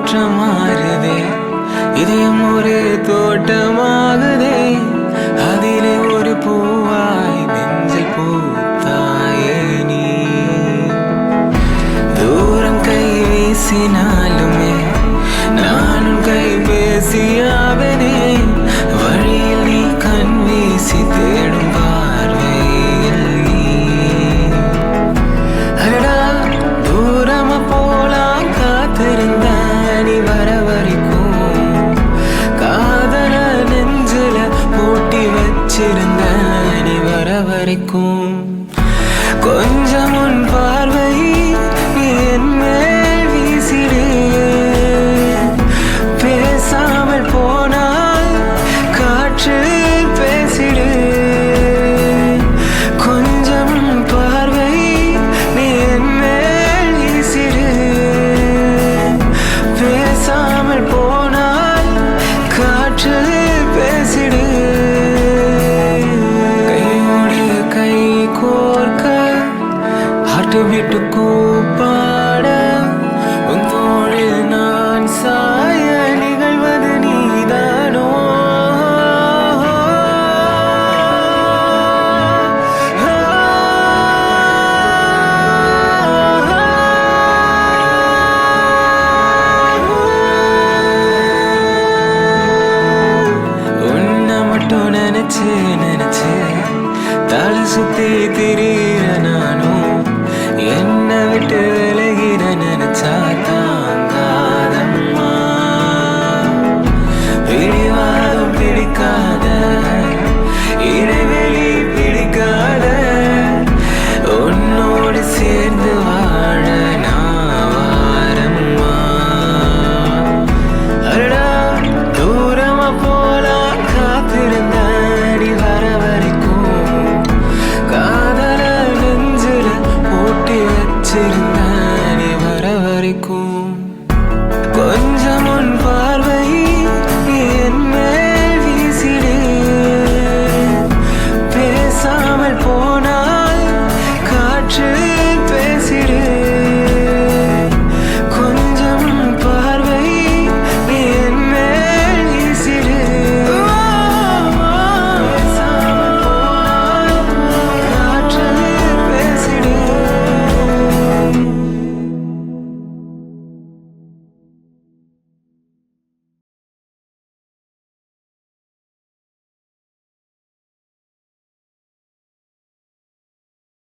தோற்றம் மாறுதே, இதயம் ஒரு தோட்டமாகுதே, அதிலே ஒரு பூவாய் நெஞ்சில் பூத்தாயே நீ. தூரம் கை வீசினாலுமே நானும் கை பேசியாவனே, வழியில் நீ கண் வீசி தேடும் பார்வையில் நீ. அடடா தூரமா போலாம் காத்திருந்த நீ வர வரைக்கும், காதல நெஞ்சில பூட்டி வச்சிருந்த நீ வர வரைக்கும். கொஞ்சம் உன் பார்வை நீ என் மேல் வீசிடு, பேசாமல் போனால் காற்று பேசிடு. கொஞ்சம் உன் பார்வை நீ என் மேல் வீசிடு, பேசாமல் போனால் காற்று பேசிடு. கையோடு கை கோர்க்க ஹார்ட் பீட் கூப்பாட, உன் தோளில் நான் சாய நிகழ்வது நீதானோ. உன்னை மட்டும் நினைச்சு நினைச்சு தலை சுத்தி திரியிற நானும், என்னை விட்டு விலகிட நினைச்சா தாங்காதம்மா. பிடிவாதம் பிடிக்காத, இடைவெளி பிடிக்காத, உன்னோடு சேர்ந்து வாழ நான் வாரம்மா. அடடா தூரமா போலாம் காத்திருந்த நீ வர வரைக்கும், காதல நெஞ்சில பூட்டி வச்சிருந்த நீ வர வரைக்கும். கொஞ்சம் உன் பார்வை நீ என் மேல் வீசிடு, பேசாமல் போ